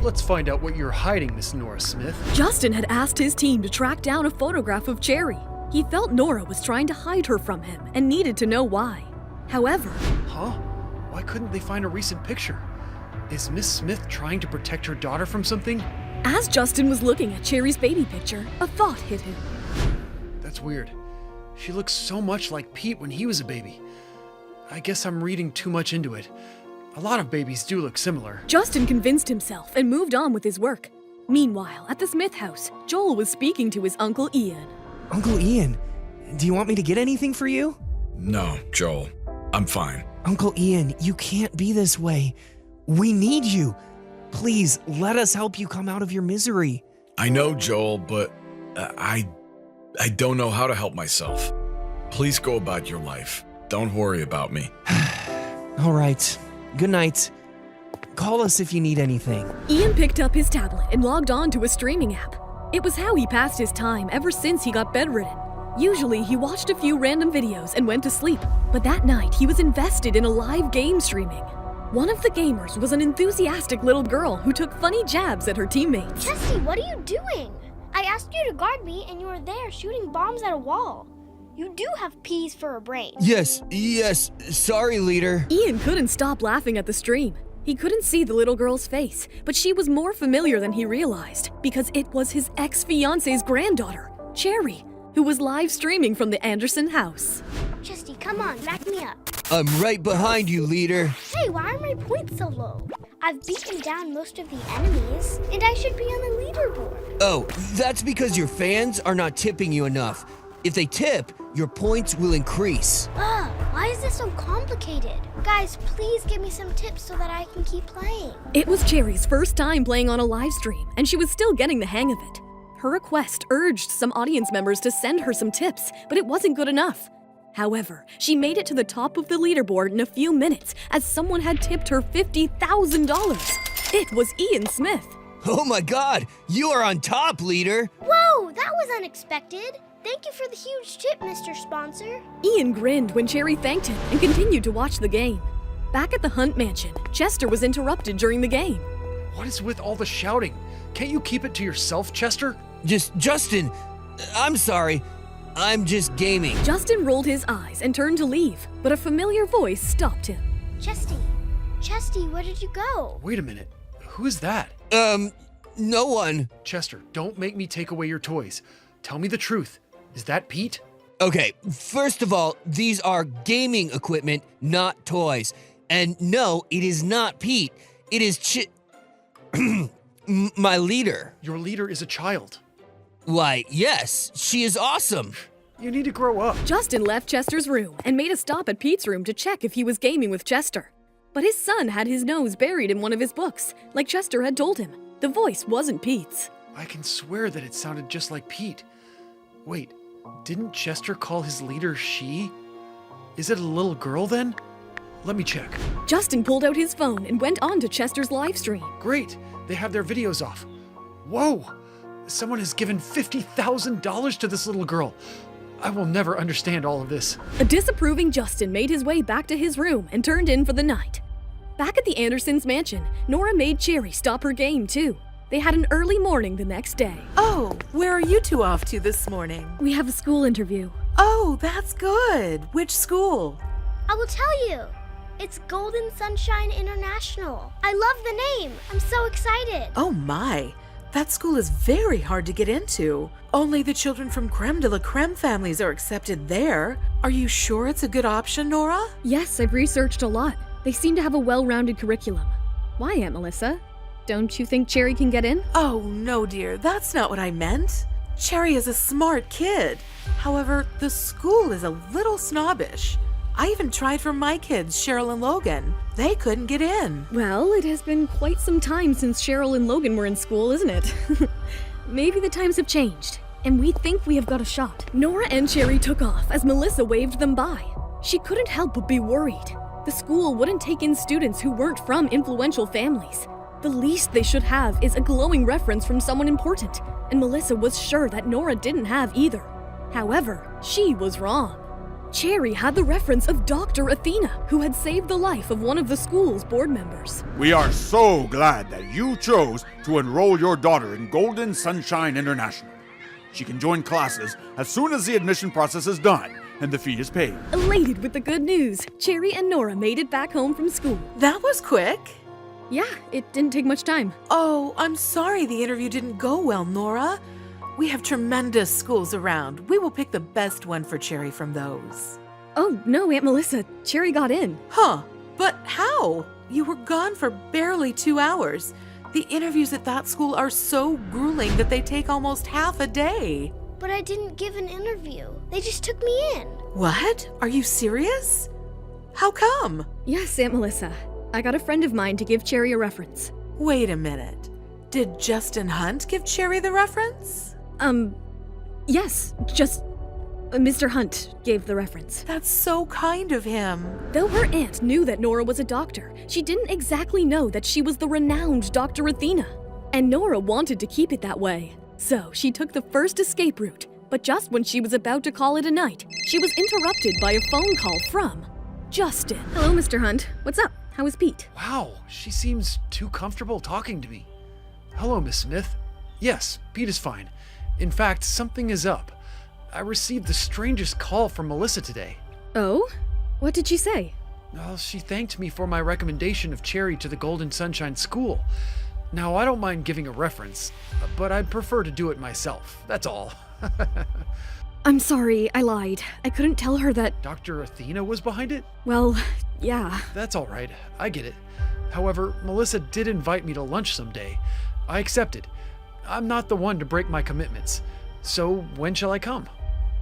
Let's find out what you're hiding, Miss Nora Smith. Justin had asked his team to track down a photograph of Cherry. He felt Nora was trying to hide her from him and needed to know why. However... Huh? Why couldn't they find a recent picture? Is Miss Smith trying to protect her daughter from something? As Justin was looking at Cherry's baby picture, a thought hit him. That's weird. She looks so much like Pete when he was a baby. I guess I'm reading too much into it. A lot of babies do look similar. Justin convinced himself and moved on with his work. Meanwhile, at the Smith house, Joel was speaking to his Uncle Ian. Uncle Ian, do you want me to get anything for you? No, Joel. I'm fine. Uncle Ian, you can't be this way. We need you. Please, let us help you come out of your misery. I know, Joel, but I don't know how to help myself. Please go about your life. Don't worry about me. All right. Good night. Call us if you need anything. Ian picked up his tablet and logged on to a streaming app. It was how he passed his time ever since he got bedridden. Usually, he watched a few random videos and went to sleep, but that night he was invested in a live game streaming. One of the gamers was an enthusiastic little girl who took funny jabs at her teammates. Chesty, what are you doing? I asked you to guard me and you were there shooting bombs at a wall. You do have peas for a brain. Yes. Sorry, leader. Ian couldn't stop laughing at the stream. He couldn't see the little girl's face, but she was more familiar than he realized because it was his ex-fiance's granddaughter, Cherry, who was live streaming from the Anderson house. Chesty, come on, back me up. I'm right behind you, leader. Hey, why are my points so low? I've beaten down most of the enemies, and I should be on the leaderboard. Oh, that's because your fans are not tipping you enough. If they tip, your points will increase. Ugh, why is this so complicated? Guys, please give me some tips so that I can keep playing. It was Cherry's first time playing on a live stream, and she was still getting the hang of it. Her request urged some audience members to send her some tips, but it wasn't good enough. However, she made it to the top of the leaderboard in a few minutes as someone had tipped her $50,000. It was Ian Smith. Oh my God, you are on top, leader. Whoa, that was unexpected. Thank you for the huge tip, Mr. Sponsor. Ian grinned when Cherry thanked him and continued to watch the game. Back at the Hunt Mansion, Chester was interrupted during the game. What is with all the shouting? Can't you keep it to yourself, Chester? Justin, I'm sorry. I'm just gaming. Justin rolled his eyes and turned to leave, but a familiar voice stopped him. Chesty, where did you go? Wait a minute. Who is that? No one. Chester, don't make me take away your toys. Tell me the truth. Is that Pete? Okay, first of all, these are gaming equipment, not toys. And no, it is not Pete. It is my leader. Your leader is a child. Why, yes, she is awesome. You need to grow up. Justin left Chester's room and made a stop at Pete's room to check if he was gaming with Chester. But his son had his nose buried in one of his books, like Chester had told him. The voice wasn't Pete's. I can swear that it sounded just like Pete. Wait, didn't Chester call his leader she? Is it a little girl then? Let me check. Justin pulled out his phone and went on to Chester's live stream. Great, they have their videos off. Whoa, someone has given $50,000 to this little girl. I will never understand all of this. A disapproving Justin made his way back to his room and turned in for the night. Back at the Andersons' mansion, Nora made Cherry stop her game too. They had an early morning the next day. Oh, where are you two off to this morning? We have a school interview. Oh, that's good. Which school? I will tell you. It's Golden Sunshine International. I love the name. I'm so excited. Oh my, that school is very hard to get into. Only the children from creme de la creme families are accepted there. Are you sure it's a good option, Nora? Yes, I've researched a lot. They seem to have a well-rounded curriculum. Why, Aunt Melissa? Don't you think Cherry can get in? Oh, no, dear. That's not what I meant. Cherry is a smart kid. However, the school is a little snobbish. I even tried for my kids, Cheryl and Logan. They couldn't get in. Well, it has been quite some time since Cheryl and Logan were in school, isn't it? Maybe the times have changed, and we think we have got a shot. Nora and Cherry took off as Melissa waved them by. She couldn't help but be worried. The school wouldn't take in students who weren't from influential families. The least they should have is a glowing reference from someone important, and Melissa was sure that Nora didn't have either. However, she was wrong. Cherry had the reference of Dr. Athena, who had saved the life of one of the school's board members. We are so glad that you chose to enroll your daughter in Golden Sunshine International. She can join classes as soon as the admission process is done and the fee is paid. Elated with the good news, Cherry and Nora made it back home from school. That was quick. Yeah, it didn't take much time. Oh, I'm sorry the interview didn't go well, Nora. We have tremendous schools around. We will pick the best one for Cherry from those. Oh, no, Aunt Melissa. Cherry got in. Huh, but how? You were gone for barely 2 hours. The interviews at that school are so grueling that they take almost half a day. But I didn't give an interview. They just took me in. What? Are you serious? How come? Yes, Aunt Melissa. I got a friend of mine to give Cherry a reference. Wait a minute. Did Justin Hunt give Cherry the reference? Yes, just Mr. Hunt gave the reference. That's so kind of him. Though her aunt knew that Nora was a doctor, she didn't exactly know that she was the renowned Dr. Athena. And Nora wanted to keep it that way. So she took the first escape route, but just when she was about to call it a night, she was interrupted by a phone call from Justin. Hello, Mr. Hunt. What's up? How is Pete? Wow, she seems too comfortable talking to me. Hello, Miss Smith. Yes, Pete is fine. In fact, something is up. I received the strangest call from Melissa today. Oh? What did she say? Well, she thanked me for my recommendation of Cherry to the Golden Sunshine School. Now, I don't mind giving a reference, but I'd prefer to do it myself. That's all. I'm sorry, I lied. I couldn't tell her that. Dr. Athena was behind it? Well, yeah. That's all right. I get it. However, Melissa did invite me to lunch someday. I accepted. I'm not the one to break my commitments. So, when shall I come?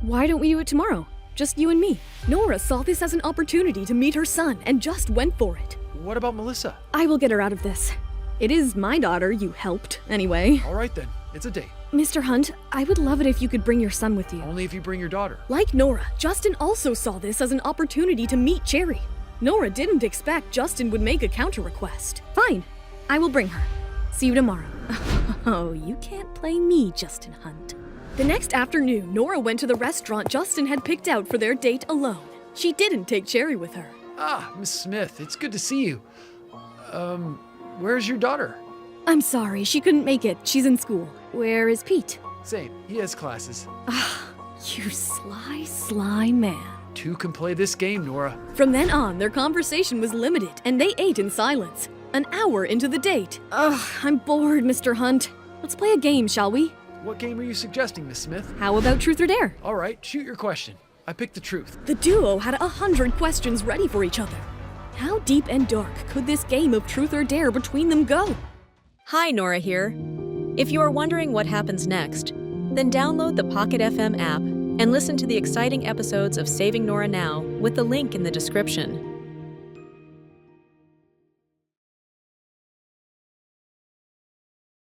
Why don't we do it tomorrow? Just you and me. Nora saw this as an opportunity to meet her son and just went for it. What about Melissa? I will get her out of this. It is my daughter you helped, anyway. All right then. It's a date. Mr. Hunt, I would love it if you could bring your son with you. Only if you bring your daughter. Like Nora, Justin also saw this as an opportunity to meet Cherry. Nora didn't expect Justin would make a counter request. Fine, I will bring her. See you tomorrow. Oh, you can't play me, Justin Hunt. The next afternoon, Nora went to the restaurant Justin had picked out for their date alone. She didn't take Cherry with her. Ah, Miss Smith, it's good to see you. Where's your daughter? I'm sorry, she couldn't make it. She's in school. Where is Pete? Same, he has classes. You sly man. Two can play this game, Nora. From then on, their conversation was limited, and they ate in silence. An hour into the date. I'm bored, Mr. Hunt. Let's play a game, shall we? What game are you suggesting, Miss Smith? How about Truth or Dare? All right, shoot your question. I picked the truth. The duo had 100 questions ready for each other. How deep and dark could this game of Truth or Dare between them go? Hi, Nora here. If you are wondering what happens next, then download the Pocket FM app and listen to the exciting episodes of Saving Nora Now with the link in the description.